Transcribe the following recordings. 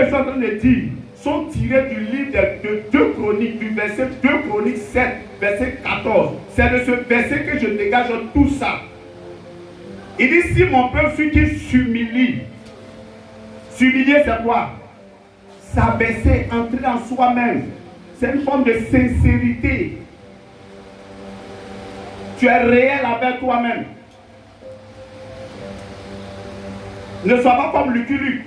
que je suis en train de dire sont tirés du livre de 2 Chroniques, du verset 2 Chroniques 7, verset 14. C'est de ce verset que je dégage tout ça. Il dit, si mon peuple fut qu'il s'humilie. S'humilier, c'est quoi? S'abaisser, entrer en soi-même. C'est une forme de sincérité. Tu es réel avec toi-même. Ne sois pas comme Lucky Luke,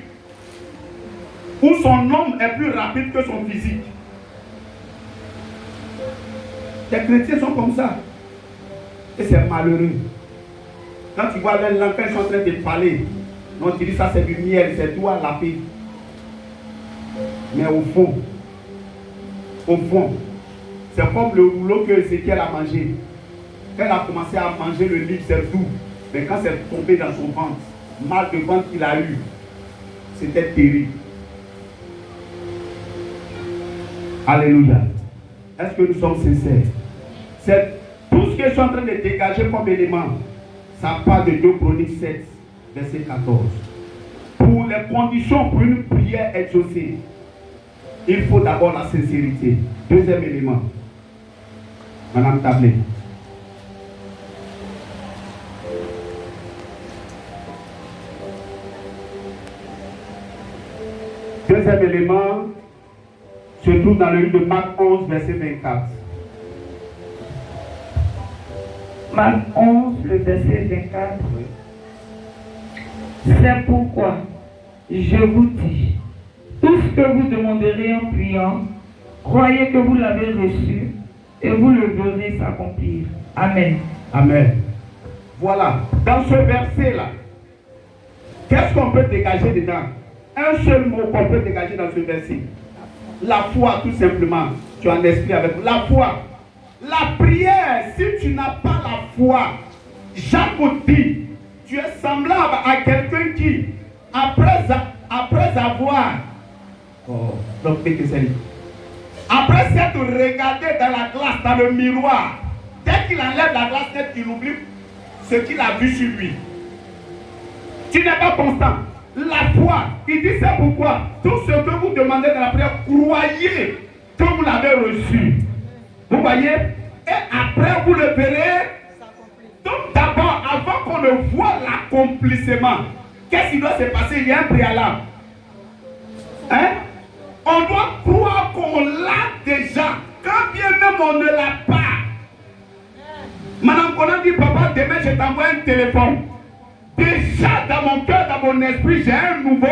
où son homme est plus rapide que son physique. Les chrétiens sont comme ça. Et c'est malheureux. Quand tu vois les langues, ils sont en train de parler, non, tu dis ça c'est du miel, c'est tout à la paix. Mais au fond, c'est comme le rouleau que Ézéchiel a mangé. Quand elle a commencé à manger le livre, c'est doux. Mais quand c'est tombé dans son ventre, mal de ventre qu'il a eu, c'était terrible. Alléluia. Est-ce que nous sommes sincères? C'est tout ce que je suis en train de dégager comme élément. Ça parle de 2 Chroniques 7, verset 14. Pour les conditions pour une prière exaucée, il faut d'abord la sincérité. Deuxième élément. Madame Tablé. Deuxième élément se trouve dans le livre de Marc 11, verset 24. Marc 11, le verset 24. Oui. C'est pourquoi je vous dis, tout ce que vous demanderez en priant, croyez que vous l'avez reçu et vous le verrez s'accomplir. Amen. Amen. Voilà. Dans ce verset-là, qu'est-ce qu'on peut dégager dedans? Un seul mot qu'on peut dégager dans ce verset. La foi, tout simplement. Tu as un esprit avec la foi. La prière, si tu n'as pas la foi, Jacques dit, tu es semblable à quelqu'un qui, après avoir, après s'être regardé dans la glace, dans le miroir, dès qu'il enlève la glace, il oublie ce qu'il a vu sur lui. Tu n'es pas constant. La foi, il dit c'est pourquoi tout ce que vous demandez dans la prière, croyez que vous l'avez reçu. Vous voyez? Et après vous le verrez. Donc d'abord, avant qu'on ne voit l'accomplissement, qu'est-ce qui doit se passer? Il y a un préalable. Hein? On doit croire qu'on l'a déjà. Quand bien même on ne l'a pas. Madame Conan dit, papa, demain je t'envoie un téléphone. Déjà dans mon cœur, dans mon esprit, j'ai un nouveau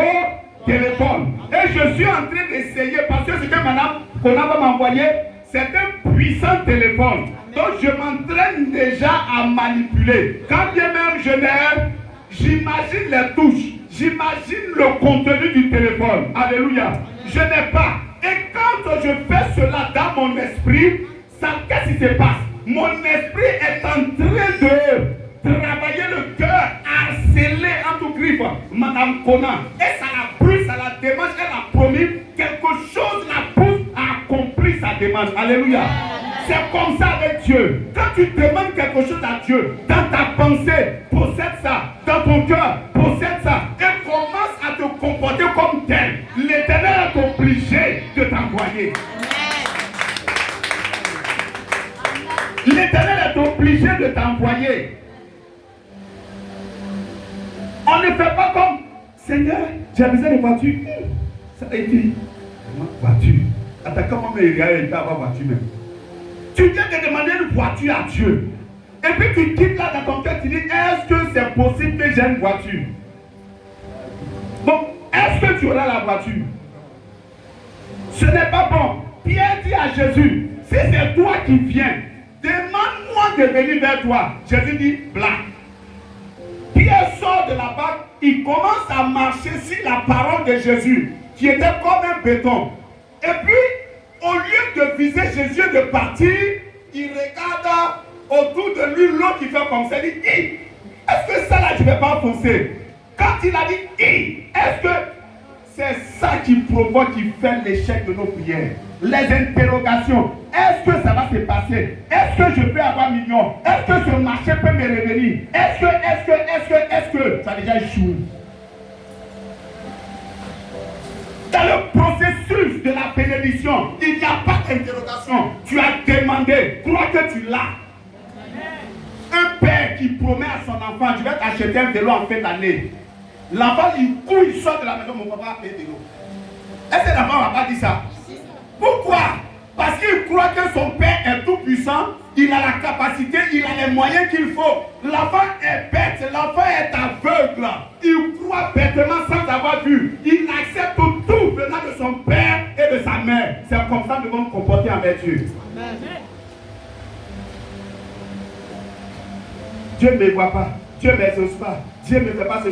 téléphone. Et je suis en train d'essayer, parce que ce que madame Conan va m'envoyer, c'est un puissant téléphone. Donc je m'entraîne déjà à manipuler. Quand bien même je n'ai, j'imagine les touches, j'imagine le contenu du téléphone. Alléluia. Je n'ai pas. Et quand je fais cela dans mon esprit, qu'est-ce qui se passe? Mon esprit est en train de travailler le cœur, harcelé entre griffes, Madame Conan. Et ça la pousse, ça la demande, elle a promis quelque chose, la pousse à accomplir sa demande. Alléluia. C'est comme ça avec Dieu. Quand tu demandes quelque chose à Dieu, dans ta pensée, possède ça. Dans ton cœur, possède ça. Et commence à te comporter comme tel. L'Éternel est obligé de t'envoyer. L'Éternel est obligé de t'envoyer. On ne fait pas comme Seigneur, j'ai besoin de voiture. Ça a été voiture. Attends, comment il y a avoir voiture même? Tu viens de demander une voiture à Dieu. Et puis tu quittes là dans ton cœur, tu dis, est-ce que c'est possible que j'ai une voiture? Bon, est-ce que tu auras la voiture? Ce n'est pas bon. Pierre dit à Jésus, si c'est toi qui viens, demande-moi de venir vers toi. Jésus dit, blanc. Pierre sort de la barque, il commence à marcher sur la parole de Jésus, qui était comme un béton. Et puis, au lieu de viser Jésus et de partir, il regarde autour de lui l'autre qui fait comme ça. Il dit, est-ce que ça là, je ne vais pas foncer? Quand il a dit, est-ce que c'est ça qui provoque, qui fait l'échec de nos prières? Les interrogations. Est-ce que ça va se passer? Est-ce que je peux avoir million? Est-ce que ce marché peut me revenir? Est-ce que ça a déjà échoué? Dans le processus de la bénédiction, il n'y a pas d'interrogation. Tu as demandé, crois que tu l'as. Un père qui promet à son enfant, je vais t'acheter un vélo en fin d'année. L'enfant, il court, il sort de la maison, mon papa a payé le vélo. Est-ce que l'enfant ne va pas dire ça? Pourquoi? Parce qu'il croit que son père est tout puissant, il a la capacité, il a les moyens qu'il faut. L'enfant est bête, l'enfant est aveugle. Il croit bêtement sans avoir vu. Il accepte tout venant de son père et de sa mère. C'est comme ça que nous devons nous comporter envers Dieu. Dieu ne me voit pas, Dieu ne m'exauce pas, Dieu ne me fait pas ce